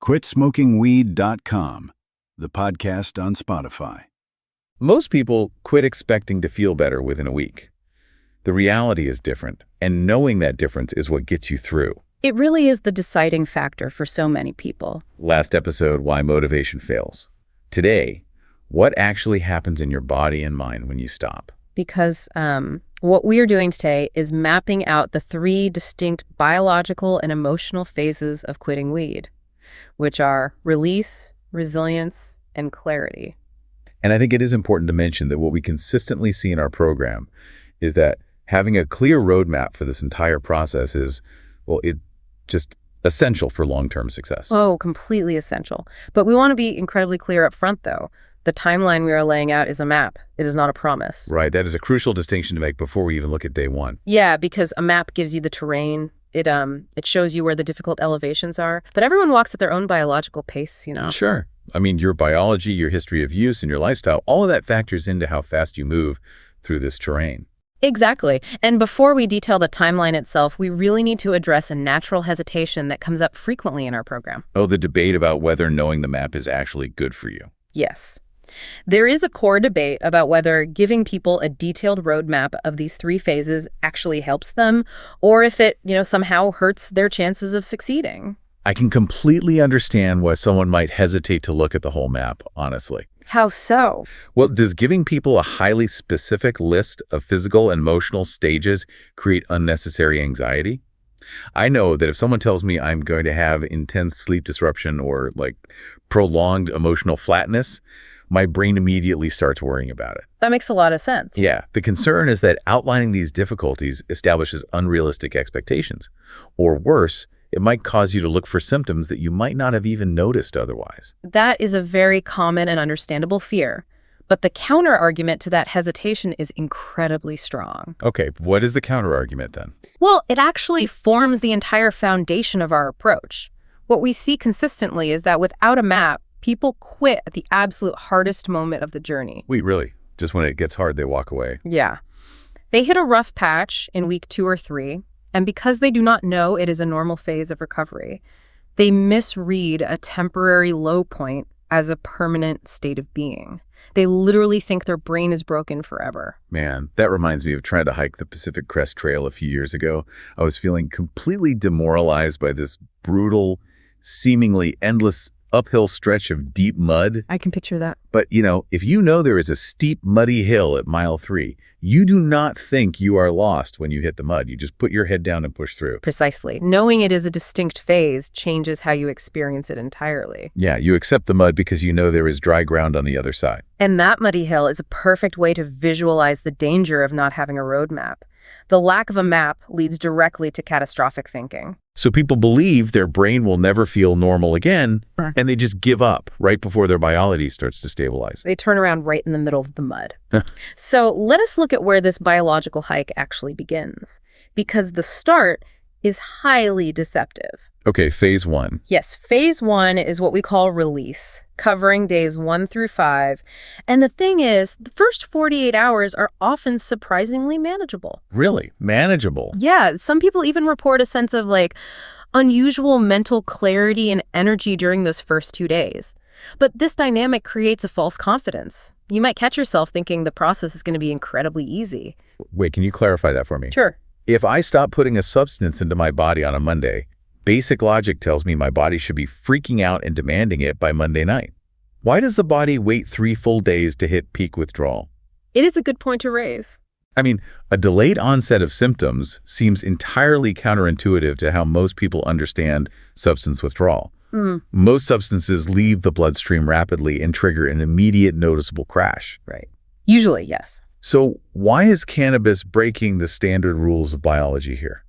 QuitSmokingWeed.com, the podcast on Spotify. Most people quit expecting to feel better within a week. The reality is different, and knowing that difference is what gets you through. It really is the deciding factor for so many people. Last episode, why motivation fails. Today, what actually happens in your body and mind when you stop? Because what we are doing today is mapping out the 3 distinct biological and emotional phases of quitting weed, which are release, resilience, and clarity. And I think it is important to mention that what we consistently see in our program is that having a clear roadmap for this entire process is, it's just essential for long-term success. Oh, completely essential. But we want to be incredibly clear up front, though. The timeline we are laying out is a map. It is not a promise. Right. That is a crucial distinction to make before we even look at day one. Yeah, because a map gives you the terrain. It shows you where the difficult elevations are. But everyone walks at their own biological pace, you know? Sure. I mean, your biology, your history of use, and your lifestyle, all of that factors into how fast you move through this terrain. Exactly. And before we detail the timeline itself, we really need to address a natural hesitation that comes up frequently in our program. Oh, the debate about whether knowing the map is actually good for you. Yes. There is a core debate about whether giving people a detailed roadmap of these 3 phases actually helps them, or if it, somehow hurts their chances of succeeding. I can completely understand why someone might hesitate to look at the whole map, honestly. How so? Well, does giving people a highly specific list of physical and emotional stages create unnecessary anxiety? I know that if someone tells me I'm going to have intense sleep disruption or prolonged emotional flatness, my brain immediately starts worrying about it. That makes a lot of sense. Yeah. The concern is that outlining these difficulties establishes unrealistic expectations. Or worse, it might cause you to look for symptoms that you might not have even noticed otherwise. That is a very common and understandable fear. But the counter-argument to that hesitation is incredibly strong. Okay, what is the counter-argument then? Well, it actually forms the entire foundation of our approach. What we see consistently is that without a map, people quit at the absolute hardest moment of the journey. Wait, really? Just when it gets hard, they walk away? Yeah. They hit a rough patch in week 2 or 3, and because they do not know it is a normal phase of recovery, they misread a temporary low point as a permanent state of being. They literally think their brain is broken forever. Man, that reminds me of trying to hike the Pacific Crest Trail a few years ago. I was feeling completely demoralized by this brutal, seemingly endless uphill stretch of deep mud. I can picture that. But, if you know there is a steep, muddy hill at mile 3, you do not think you are lost when you hit the mud. You just put your head down and push through. Precisely. Knowing it is a distinct phase changes how you experience it entirely. Yeah, you accept the mud because you know there is dry ground on the other side. And that muddy hill is a perfect way to visualize the danger of not having a roadmap. The lack of a map leads directly to catastrophic thinking. So people believe their brain will never feel normal again, and they just give up right before their biology starts to stabilize. They turn around right in the middle of the mud. So let us look at where this biological hike actually begins, because the start is highly deceptive. Okay, phase 1. Yes, phase 1 is what we call release, covering days 1 through 5. And the thing is, the first 48 hours are often surprisingly manageable. Really? Manageable? Yeah, some people even report a sense of unusual mental clarity and energy during those first 2 days. But this dynamic creates a false confidence. You might catch yourself thinking the process is going to be incredibly easy. Wait, can you clarify that for me? Sure. If I stop putting a substance into my body on a Monday, basic logic tells me my body should be freaking out and demanding it by Monday night. Why does the body wait 3 full days to hit peak withdrawal? It is a good point to raise. I mean, a delayed onset of symptoms seems entirely counterintuitive to how most people understand substance withdrawal. Most substances leave the bloodstream rapidly and trigger an immediate noticeable crash. Right. Usually, yes. So why is cannabis breaking the standard rules of biology here?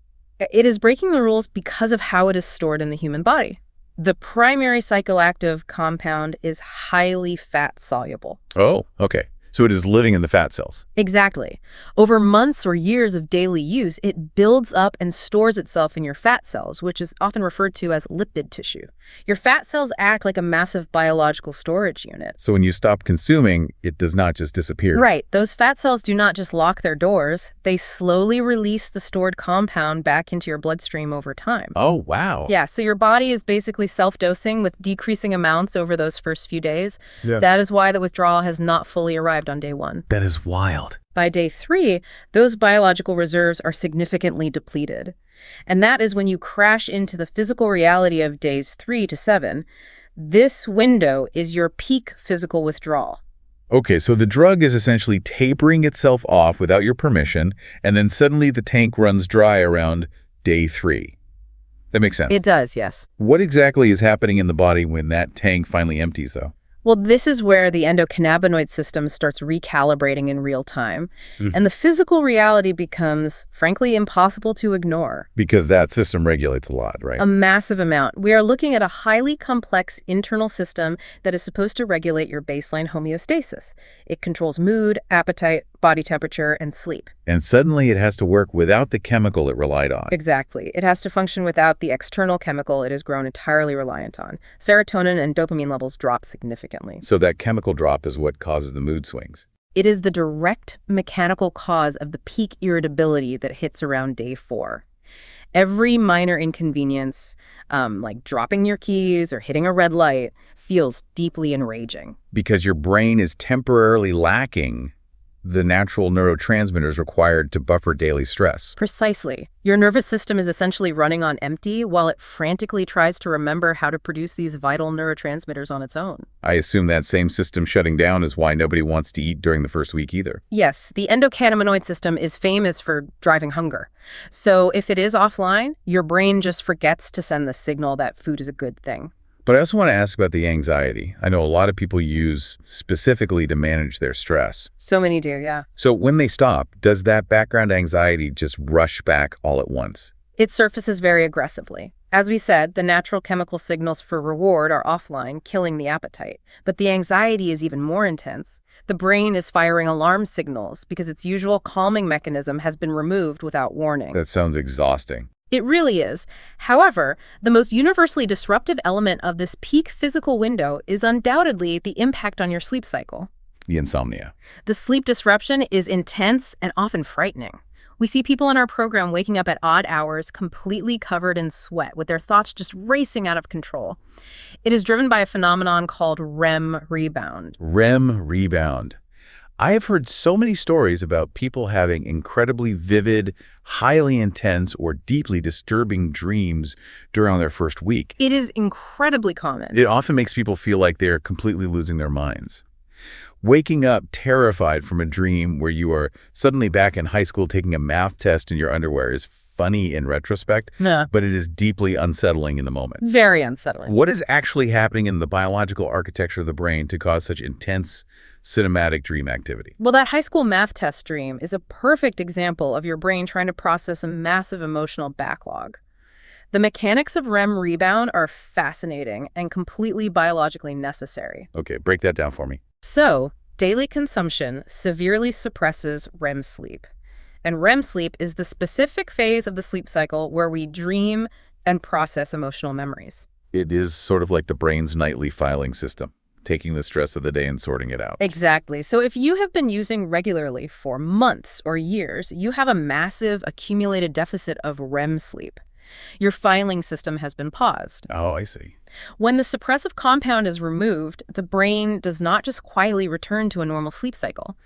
It is breaking the rules because of how it is stored in the human body. The primary psychoactive compound is highly fat-soluble. Oh, okay. So it is living in the fat cells. Exactly. Over months or years of daily use, it builds up and stores itself in your fat cells, which is often referred to as lipid tissue. Your fat cells act like a massive biological storage unit. So when you stop consuming, it does not just disappear. Right. Those fat cells do not just lock their doors. They slowly release the stored compound back into your bloodstream over time. Oh, wow. Yeah, so your body is basically self-dosing with decreasing amounts over those first few days. Yeah. That is why the withdrawal has not fully arrived on day 1. That is wild. By day 3, those biological reserves are significantly depleted. And that is when you crash into the physical reality of days 3 to 7. This window is your peak physical withdrawal. Okay, so the drug is essentially tapering itself off without your permission, and then suddenly the tank runs dry around day 3. That makes sense. It does, yes. What exactly is happening in the body when that tank finally empties, though? Well, this is where the endocannabinoid system starts recalibrating in real time, and the physical reality becomes, frankly, impossible to ignore. Because that system regulates a lot, right? A massive amount. We are looking at a highly complex internal system that is supposed to regulate your baseline homeostasis. It controls mood, appetite, body temperature, and sleep. And suddenly it has to work without the chemical it relied on. Exactly. It has to function without the external chemical it has grown entirely reliant on. Serotonin and dopamine levels drop significantly. So that chemical drop is what causes the mood swings. It is the direct mechanical cause of the peak irritability that hits around day 4. Every minor inconvenience, like dropping your keys or hitting a red light, feels deeply enraging. Because your brain is temporarily lacking the natural neurotransmitters required to buffer daily stress. Precisely. Your nervous system is essentially running on empty while it frantically tries to remember how to produce these vital neurotransmitters on its own. I assume that same system shutting down is why nobody wants to eat during the first week either. Yes, the endocannabinoid system is famous for driving hunger. So if it is offline, your brain just forgets to send the signal that food is a good thing. But I also want to ask about the anxiety. I know a lot of people use specifically to manage their stress. So many do, yeah. So when they stop, does that background anxiety just rush back all at once? It surfaces very aggressively. As we said, the natural chemical signals for reward are offline, killing the appetite. But the anxiety is even more intense. The brain is firing alarm signals because its usual calming mechanism has been removed without warning. That sounds exhausting. It really is. However, the most universally disruptive element of this peak physical window is undoubtedly the impact on your sleep cycle. The insomnia. The sleep disruption is intense and often frightening. We see people in our program waking up at odd hours, completely covered in sweat, with their thoughts just racing out of control. It is driven by a phenomenon called REM rebound. REM rebound. I have heard so many stories about people having incredibly vivid, highly intense, or deeply disturbing dreams during their first week. It is incredibly common. It often makes people feel like they're completely losing their minds. Waking up terrified from a dream where you are suddenly back in high school taking a math test in your underwear is funny in retrospect, but it is deeply unsettling in the moment. Very unsettling. What is actually happening in the biological architecture of the brain to cause such intense cinematic dream activity? Well, that high school math test dream is a perfect example of your brain trying to process a massive emotional backlog. The mechanics of REM rebound are fascinating and completely biologically necessary. Okay, break that down for me. So, daily consumption severely suppresses REM sleep. And REM sleep is the specific phase of the sleep cycle where we dream and process emotional memories. It is sort of like the brain's nightly filing system, taking the stress of the day and sorting it out. Exactly. So if you have been using regularly for months or years, you have a massive accumulated deficit of REM sleep. Your filing system has been paused. Oh, I see. When the suppressive compound is removed, the brain does not just quietly return to a normal sleep cycle.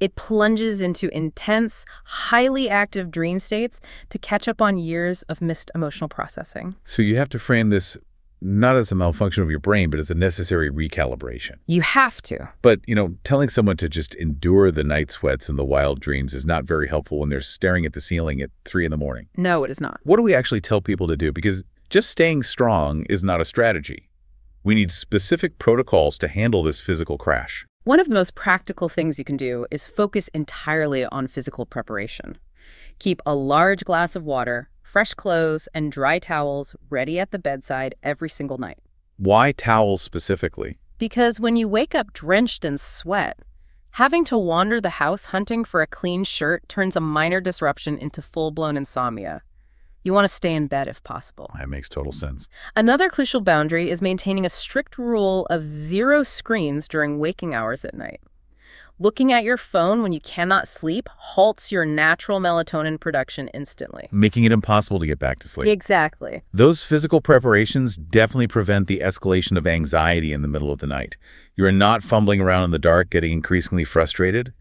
It plunges into intense, highly active dream states to catch up on years of missed emotional processing. So you have to frame this not as a malfunction of your brain, but as a necessary recalibration. You have to. But, telling someone to just endure the night sweats and the wild dreams is not very helpful when they're staring at the ceiling at 3 a.m. No, it is not. What do we actually tell people to do? Because just staying strong is not a strategy. We need specific protocols to handle this physical crash. One of the most practical things you can do is focus entirely on physical preparation. Keep a large glass of water, fresh clothes, and dry towels ready at the bedside every single night. Why towels specifically? Because when you wake up drenched in sweat, Having to wander the house hunting for a clean shirt turns a minor disruption into full-blown insomnia. You want to stay in bed if possible. That makes total sense. Another crucial boundary is maintaining a strict rule of 0 screens during waking hours at night. Looking at your phone when you cannot sleep halts your natural melatonin production instantly. Making it impossible to get back to sleep. Exactly. Those physical preparations definitely prevent the escalation of anxiety in the middle of the night. You are not fumbling around in the dark, getting increasingly frustrated.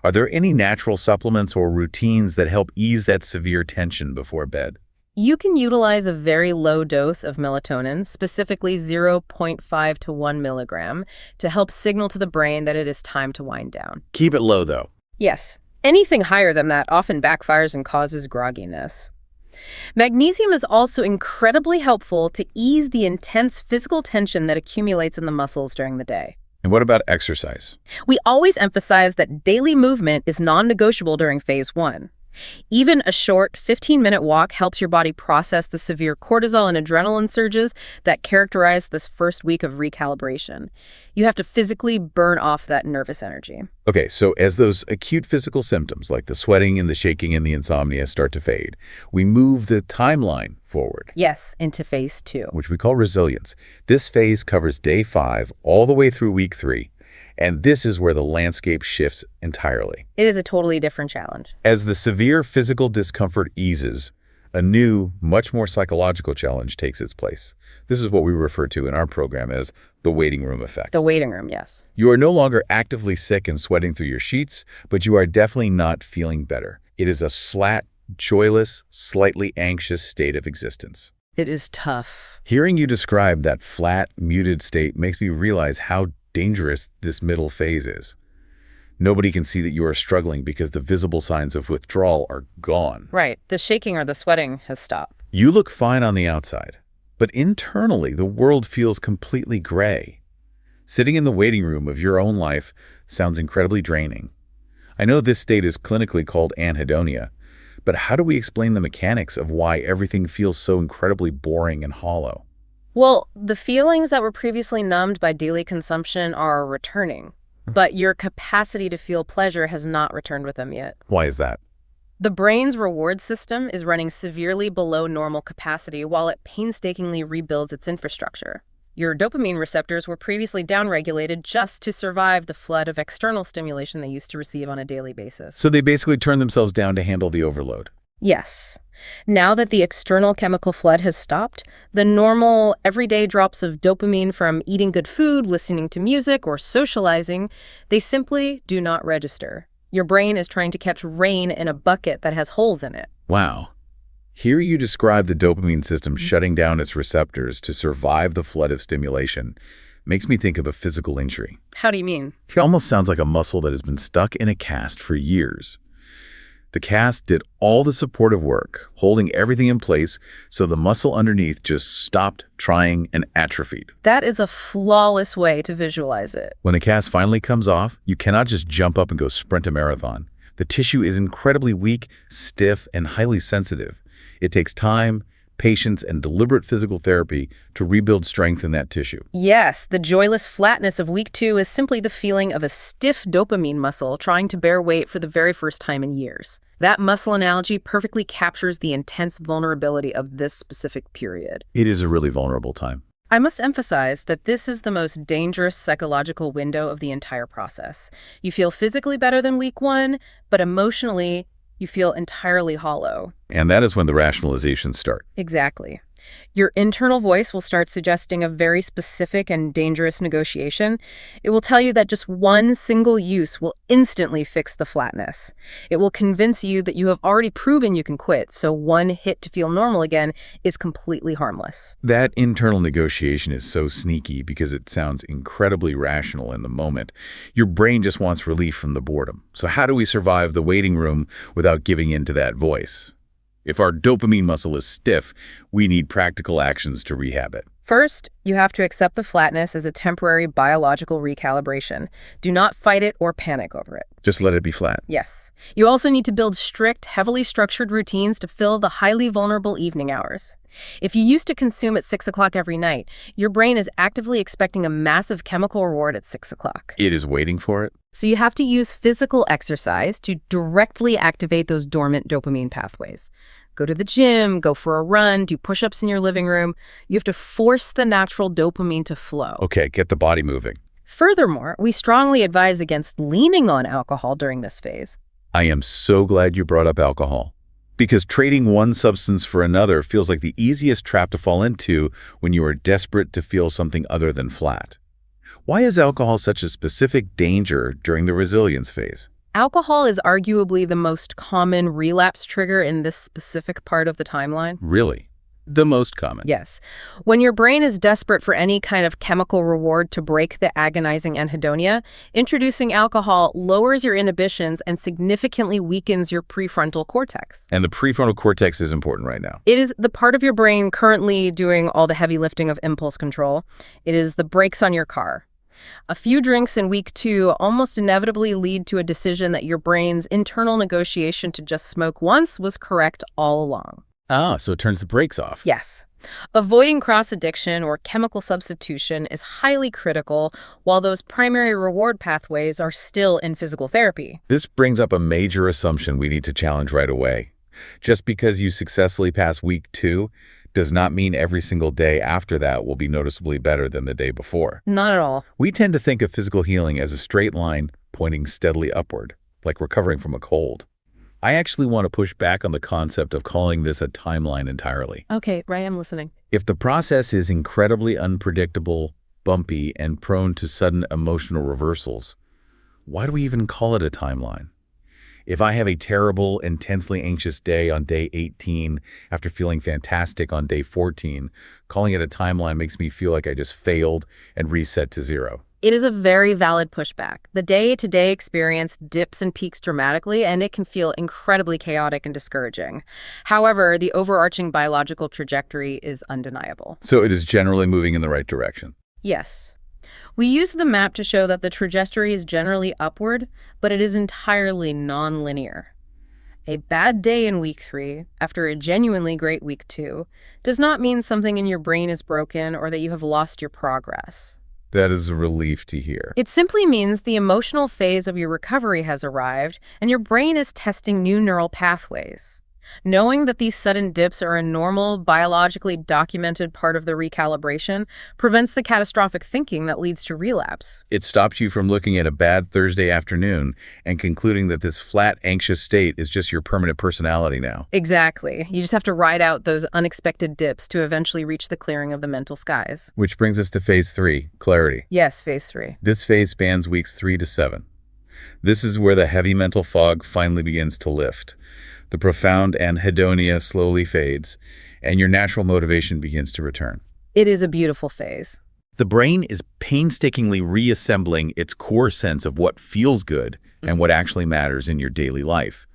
Are there any natural supplements or routines that help ease that severe tension before bed? You can utilize a very low dose of melatonin, specifically 0.5 to 1 milligram, to help signal to the brain that it is time to wind down. Keep it low, though. Yes, anything higher than that often backfires and causes grogginess. Magnesium is also incredibly helpful to ease the intense physical tension that accumulates in the muscles during the day. And what about exercise? We always emphasize that daily movement is non-negotiable during phase 1. Even a short 15-minute walk helps your body process the severe cortisol and adrenaline surges that characterize this first week of recalibration. You have to physically burn off that nervous energy. Okay, so as those acute physical symptoms like the sweating and the shaking and the insomnia start to fade, we move the timeline forward. Yes, into phase 2. Which we call resilience. This phase covers day 5 all the way through week 3. And this is where the landscape shifts entirely. It is a totally different challenge. As the severe physical discomfort eases, a new, much more psychological challenge takes its place. This is what we refer to in our program as the waiting room effect. The waiting room, yes. You are no longer actively sick and sweating through your sheets, but you are definitely not feeling better. It is a flat, joyless, slightly anxious state of existence. It is tough. Hearing you describe that flat, muted state makes me realize how dangerous this middle phase is. Nobody can see that you are struggling because the visible signs of withdrawal are gone. Right. The shaking or the sweating has stopped. You look fine on the outside, but internally the world feels completely gray. Sitting in the waiting room of your own life sounds incredibly draining. I know this state is clinically called anhedonia, but how do we explain the mechanics of why everything feels so incredibly boring and hollow? Well, the feelings that were previously numbed by daily consumption are returning, but your capacity to feel pleasure has not returned with them yet. Why is that? The brain's reward system is running severely below normal capacity while it painstakingly rebuilds its infrastructure. Your dopamine receptors were previously downregulated just to survive the flood of external stimulation they used to receive on a daily basis. So they basically turn themselves down to handle the overload. Yes. Now that the external chemical flood has stopped, the normal, everyday drops of dopamine from eating good food, listening to music, or socializing, they simply do not register. Your brain is trying to catch rain in a bucket that has holes in it. Wow. Here you describe the dopamine system shutting down its receptors to survive the flood of stimulation. Makes me think of a physical injury. How do you mean? It almost sounds like a muscle that has been stuck in a cast for years. The cast did all the supportive work, holding everything in place, so the muscle underneath just stopped trying and atrophied. That is a flawless way to visualize it. When the cast finally comes off, you cannot just jump up and go sprint a marathon. The tissue is incredibly weak, stiff, and highly sensitive. It takes time, patience, and deliberate physical therapy to rebuild strength in that tissue. Yes, the joyless flatness of week 2 is simply the feeling of a stiff dopamine muscle trying to bear weight for the very first time in years. That muscle analogy perfectly captures the intense vulnerability of this specific period. It is a really vulnerable time. I must emphasize that this is the most dangerous psychological window of the entire process. You feel physically better than week 1, but emotionally, you feel entirely hollow. And that is when the rationalizations start. Exactly. Your internal voice will start suggesting a very specific and dangerous negotiation. It will tell you that just one single use will instantly fix the flatness. It will convince you that you have already proven you can quit, so one hit to feel normal again is completely harmless. That internal negotiation is so sneaky because it sounds incredibly rational in the moment. Your brain just wants relief from the boredom. So how do we survive the waiting room without giving in to that voice? If our dopamine muscle is stiff, we need practical actions to rehab it. First, you have to accept the flatness as a temporary biological recalibration. Do not fight it or panic over it. Just let it be flat. Yes. You also need to build strict, heavily structured routines to fill the highly vulnerable evening hours. If you used to consume at 6 o'clock every night, your brain is actively expecting a massive chemical reward at 6 o'clock. It is waiting for it? So you have to use physical exercise to directly activate those dormant dopamine pathways. Go to the gym, go for a run, do push-ups in your living room. You have to force the natural dopamine to flow. Okay, get the body moving. Furthermore, we strongly advise against leaning on alcohol during this phase. I am so glad you brought up alcohol, because trading one substance for another feels like the easiest trap to fall into when you are desperate to feel something other than flat. Why is alcohol such a specific danger during the resilience phase? Alcohol is arguably the most common relapse trigger in this specific part of the timeline. Really? The most common? Yes. When your brain is desperate for any kind of chemical reward to break the agonizing anhedonia, introducing alcohol lowers your inhibitions and significantly weakens your prefrontal cortex. And the prefrontal cortex is important right now. It is the part of your brain currently doing all the heavy lifting of impulse control. It is the brakes on your car. A few drinks in week 2 almost inevitably lead to a decision that your brain's internal negotiation to just smoke once was correct all along. Ah, so it turns the brakes off. Yes. Avoiding cross-addiction or chemical substitution is highly critical while those primary reward pathways are still in physical therapy. This brings up a major assumption we need to challenge right away. Just because you successfully pass week 2 does not mean every single day after that will be noticeably better than the day before. Not at all. We tend to think of physical healing as a straight line pointing steadily upward, like recovering from a cold. I actually want to push back on the concept of calling this a timeline entirely. Okay, Ray, I'm listening. If the process is incredibly unpredictable, bumpy, and prone to sudden emotional reversals, why do we even call it a timeline? If I have a terrible, intensely anxious day on day 18 after feeling fantastic on day 14, calling it a timeline makes me feel like I just failed and reset to zero. It is a very valid pushback. The day-to-day experience dips and peaks dramatically, and it can feel incredibly chaotic and discouraging. However, the overarching biological trajectory is undeniable. So it is generally moving in the right direction. Yes. We use the map to show that the trajectory is generally upward, but it is entirely non-linear. A bad day in week 3, after a genuinely great week 2, does not mean something in your brain is broken or that you have lost your progress. That is a relief to hear. It simply means the emotional phase of your recovery has arrived and your brain is testing new neural pathways. Knowing that these sudden dips are a normal, biologically documented part of the recalibration prevents the catastrophic thinking that leads to relapse. It stops you from looking at a bad Thursday afternoon and concluding that this flat, anxious state is just your permanent personality now. Exactly. You just have to ride out those unexpected dips to eventually reach the clearing of the mental skies. Which brings us to phase 3, clarity. Yes, phase 3. This phase spans weeks 3 to 7. This is where the heavy mental fog finally begins to lift. The profound anhedonia slowly fades, and your natural motivation begins to return. It is a beautiful phase. The brain is painstakingly reassembling its core sense of what feels good and what actually matters in your daily life.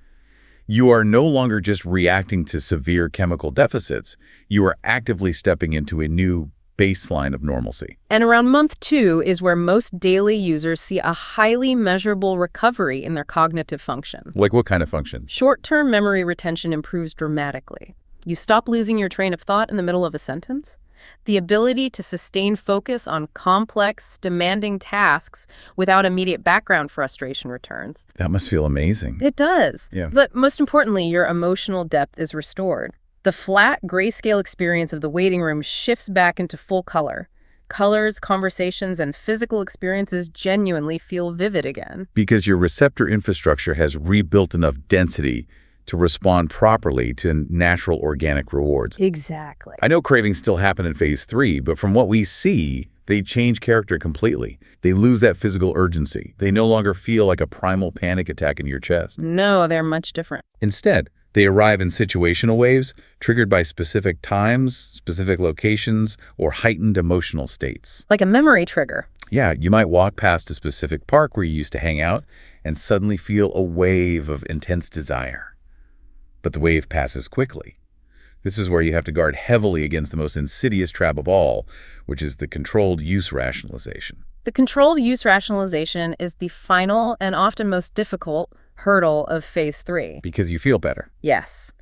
You are no longer just reacting to severe chemical deficits. You are actively stepping into a new baseline of normalcy. And around month 2 is where most daily users see a highly measurable recovery in their cognitive function. Like what kind of function? Short-term memory retention improves dramatically. You stop losing your train of thought in the middle of a sentence. The ability to sustain focus on complex, demanding tasks without immediate background frustration returns. That must feel amazing. It does. Yeah. But most importantly, your emotional depth is restored. The flat, grayscale experience of the waiting room shifts back into full color. Colors, conversations, and physical experiences genuinely feel vivid again. Because your receptor infrastructure has rebuilt enough density to respond properly to natural organic rewards. Exactly. I know cravings still happen in phase 3, but from what we see, they change character completely. They lose that physical urgency. They no longer feel like a primal panic attack in your chest. No, they're much different. Instead, they arrive in situational waves triggered by specific times, specific locations, or heightened emotional states. Like a memory trigger. Yeah, you might walk past a specific park where you used to hang out and suddenly feel a wave of intense desire. But the wave passes quickly. This is where you have to guard heavily against the most insidious trap of all, which is the controlled use rationalization. The controlled use rationalization is the final and often most difficult hurdle of phase 3. Because you feel better. Yes.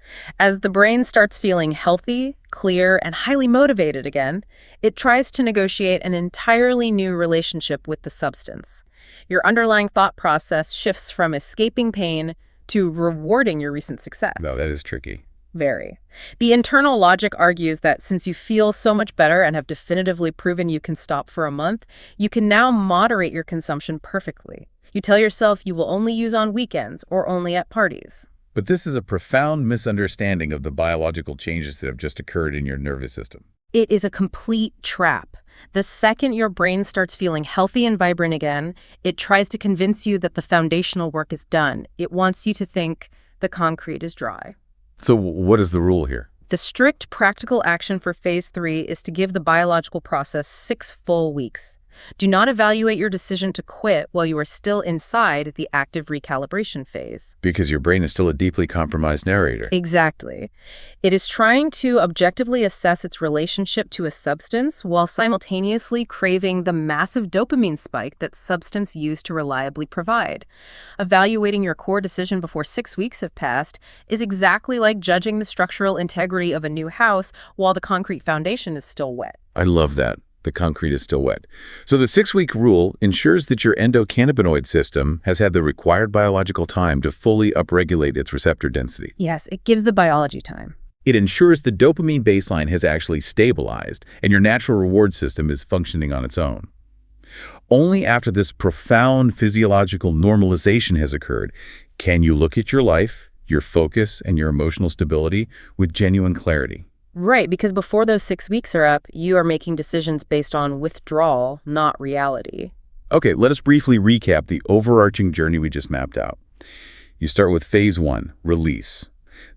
As the brain starts feeling healthy, clear, and highly motivated again, it tries to negotiate an entirely new relationship with the substance. Your underlying thought process shifts from escaping pain to rewarding your recent success. No, that is tricky. Very. The internal logic argues that since you feel so much better and have definitively proven you can stop for a month, you can now moderate your consumption perfectly. You tell yourself you will only use on weekends or only at parties. But this is a profound misunderstanding of the biological changes that have just occurred in your nervous system. It is a complete trap. The second your brain starts feeling healthy and vibrant again, it tries to convince you that the foundational work is done. It wants you to think the concrete is dry. So what is the rule here? The strict practical action for phase 3 is to give the biological process 6 full weeks. Do not evaluate your decision to quit while you are still inside the active recalibration phase. Because your brain is still a deeply compromised narrator. Exactly. It is trying to objectively assess its relationship to a substance while simultaneously craving the massive dopamine spike that substance used to reliably provide. Evaluating your core decision before 6 weeks have passed is exactly like judging the structural integrity of a new house while the concrete foundation is still wet. I love that. The concrete is still wet. So the 6-week rule ensures that your endocannabinoid system has had the required biological time to fully upregulate its receptor density. Yes, it gives the biology time. It ensures the dopamine baseline has actually stabilized and your natural reward system is functioning on its own. Only after this profound physiological normalization has occurred can you look at your life, your focus, and your emotional stability with genuine clarity. Right, because before those 6 weeks are up, you are making decisions based on withdrawal, not reality. Okay, let us briefly recap the overarching journey we just mapped out. You start with phase 1, release.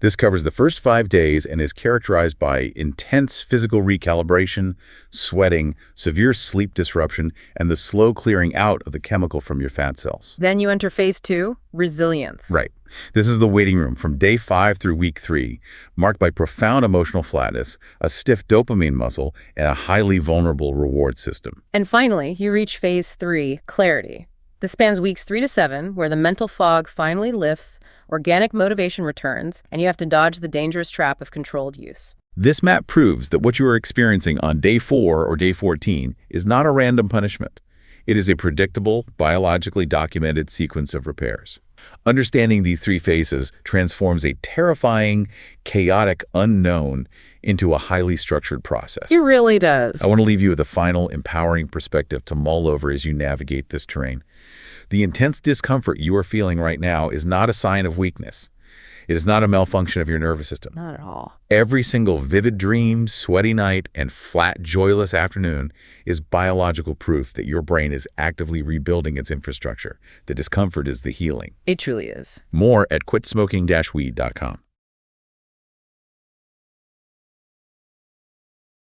This covers the first 5 days and is characterized by intense physical recalibration, sweating, severe sleep disruption, and the slow clearing out of the chemical from your fat cells. Then you enter phase 2, resilience. Right. This is the waiting room from day 5 through week 3, marked by profound emotional flatness, a stiff dopamine muscle, and a highly vulnerable reward system. And finally, you reach phase 3, clarity. This spans weeks 3 to 7, where the mental fog finally lifts, organic motivation returns, and you have to dodge the dangerous trap of controlled use. This map proves that what you are experiencing on day 4 or day 14 is not a random punishment. It is a predictable, biologically documented sequence of repairs. Understanding these 3 phases transforms a terrifying, chaotic unknown into a highly structured process. It really does. I want to leave you with a final, empowering perspective to mull over as you navigate this terrain. The intense discomfort you are feeling right now is not a sign of weakness. It is not a malfunction of your nervous system. Not at all. Every single vivid dream, sweaty night, and flat, joyless afternoon is biological proof that your brain is actively rebuilding its infrastructure. The discomfort is the healing. It truly is. More at quitsmoking-weed.com.